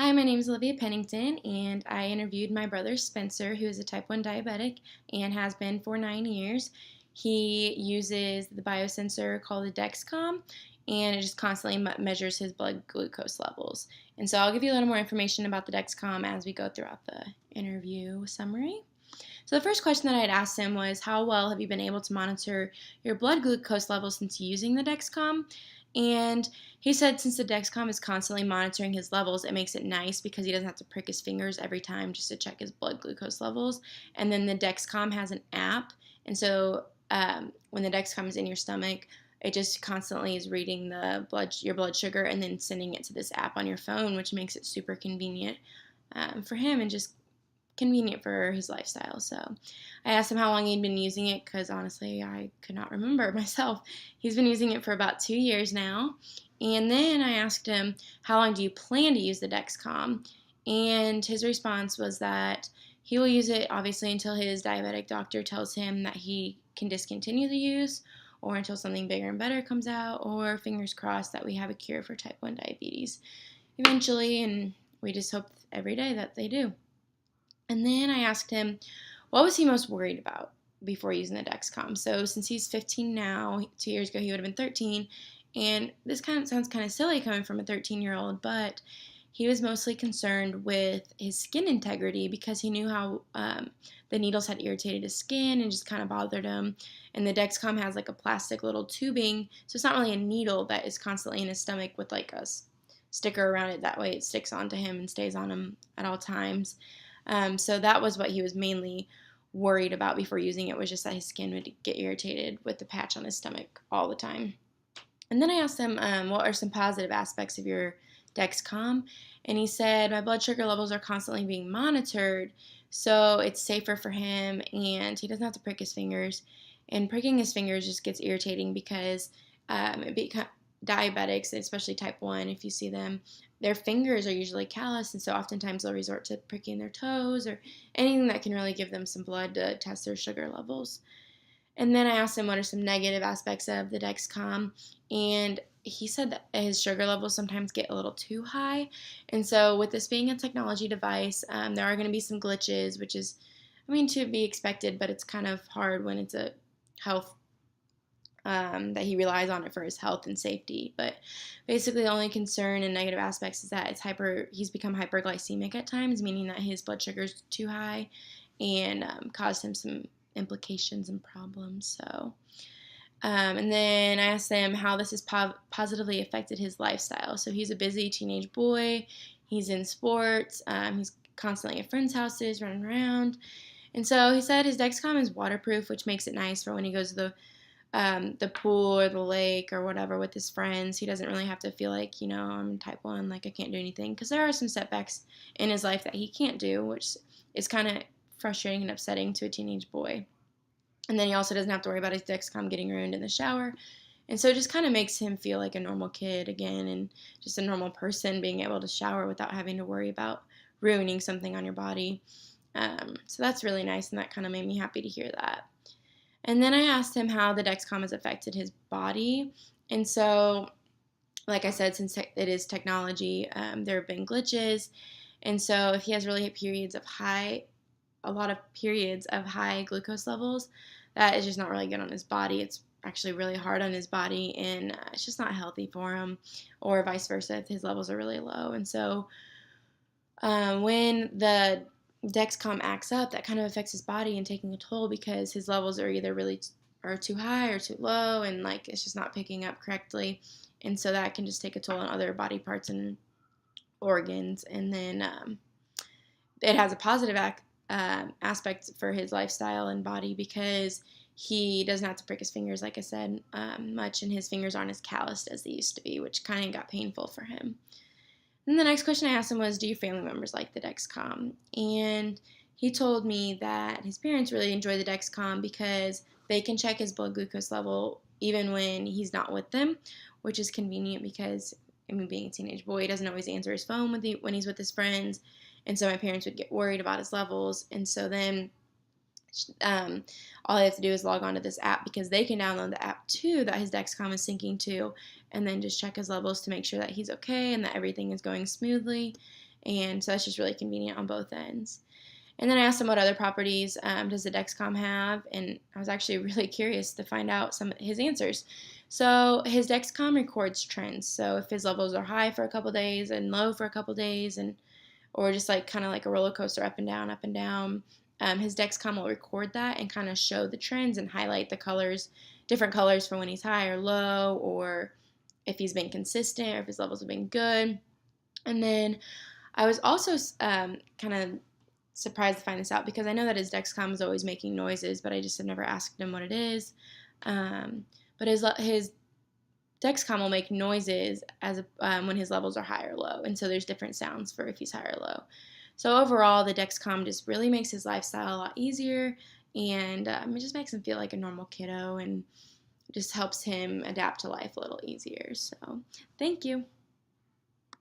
Hi, my name is Olivia Pennington, and I interviewed my brother Spencer, who is a type 1 diabetic and has been for 9 years. He uses the biosensor called the Dexcom, and it just constantly measures his blood glucose levels. And so I'll give you a little more information about the Dexcom as we go throughout the interview summary. So the first question that I had asked him was, how well have you been able to monitor your blood glucose levels since using the Dexcom? And he said since the Dexcom is constantly monitoring his levels, it makes it nice because he doesn't have to prick his fingers every time just to check his blood glucose levels. And then the Dexcom has an app, and so when the Dexcom is in your stomach, it just constantly is reading your blood sugar and then sending it to this app on your phone, which makes it super convenient for him and just convenient for his lifestyle. So I asked him how long he'd been using it because honestly, I could not remember myself. He's been using it for about 2 years now. And then I asked him, how long do you plan to use the Dexcom? And his response was that he will use it obviously until his diabetic doctor tells him that he can discontinue the use, or until something bigger and better comes out, or fingers crossed that we have a cure for type 1 diabetes eventually. And we just hope every day that they do. And then I asked him, what was he most worried about before using the Dexcom? So since he's 15 now, 2 years ago he would have been 13. And this kind of sounds kind of silly coming from a 13-year-old, but he was mostly concerned with his skin integrity because he knew how the needles had irritated his skin and just kind of bothered him. And the Dexcom has like a plastic little tubing, so it's not really a needle that is constantly in his stomach with like a sticker around it. That way it sticks onto him and stays on him at all times. So that was what he was mainly worried about before using it, was just that his skin would get irritated with the patch on his stomach all the time. And then I asked him, what are some positive aspects of your Dexcom? And he said, my blood sugar levels are constantly being monitored, so it's safer for him, and he doesn't have to prick his fingers. And pricking his fingers just gets irritating because diabetics, especially type 1, if you see them, their fingers are usually calloused, and so oftentimes they'll resort to pricking their toes or anything that can really give them some blood to test their sugar levels. And then I asked him what are some negative aspects of the Dexcom, and he said that his sugar levels sometimes get a little too high. And so, with this being a technology device, there are going to be some glitches, which is, to be expected, but it's kind of hard when it's a health that he relies on it for his health and safety. But basically, the only concern and negative aspects is that he's become hyperglycemic at times, meaning that his blood sugar is too high and caused him some implications and problems. So, and then I asked him how this has positively affected his lifestyle. So he's a busy teenage boy. He's in sports. He's constantly at friends' houses, running around. And so he said his Dexcom is waterproof, which makes it nice for when he goes to the pool or the lake or whatever with his friends. He doesn't really have to feel like, I'm type 1, like I can't do anything. Because there are some setbacks in his life that he can't do, which is kind of frustrating and upsetting to a teenage boy. And then he also doesn't have to worry about his Dexcom getting ruined in the shower. And so it just kind of makes him feel like a normal kid again, and just a normal person being able to shower without having to worry about ruining something on your body. So that's really nice, and that kind of made me happy to hear that. And then I asked him how the Dexcom has affected his body. And so, like I said, since it is technology, there have been glitches. And so if he has really a lot of periods of high glucose levels, that is just not really good on his body. It's actually really hard on his body, and it's just not healthy for him, or vice versa if his levels are really low. And so when the Dexcom acts up, that kind of affects his body and taking a toll because his levels are either really are too high or too low, and like it's just not picking up correctly, and so that can just take a toll on other body parts and organs. And then it has a positive aspect for his lifestyle and body because he doesn't have to prick his fingers, like I said, much, and his fingers aren't as calloused as they used to be, which kind of got painful for him. And the next question I asked him was, do your family members like the Dexcom? And he told me that his parents really enjoy the Dexcom because they can check his blood glucose level even when he's not with them, which is convenient because, being a teenage boy, he doesn't always answer his phone when he's with his friends. And so my parents would get worried about his levels. And so then all they have to do is log on to this app, because they can download the app too that his Dexcom is syncing to, and then just check his levels to make sure that he's okay and that everything is going smoothly. and so that's just really convenient on both ends. And then I asked him what other properties does the Dexcom have, and I was actually really curious to find out some of his answers. So his Dexcom records trends. So if his levels are high for a couple days and low for a couple days, and or just like kind of like a roller coaster, up and down, his Dexcom will record that and kind of show the trends and highlight the colors, different colors for when he's high or low, or if he's been consistent or if his levels have been good. And then I was also kind of surprised to find this out because I know that his Dexcom is always making noises, but I just have never asked him what it is. But his Dexcom will make noises when his levels are high or low, and so there's different sounds for if he's high or low. So overall, the Dexcom just really makes his lifestyle a lot easier, and it just makes him feel like a normal kiddo, and just helps him adapt to life a little easier. So, thank you.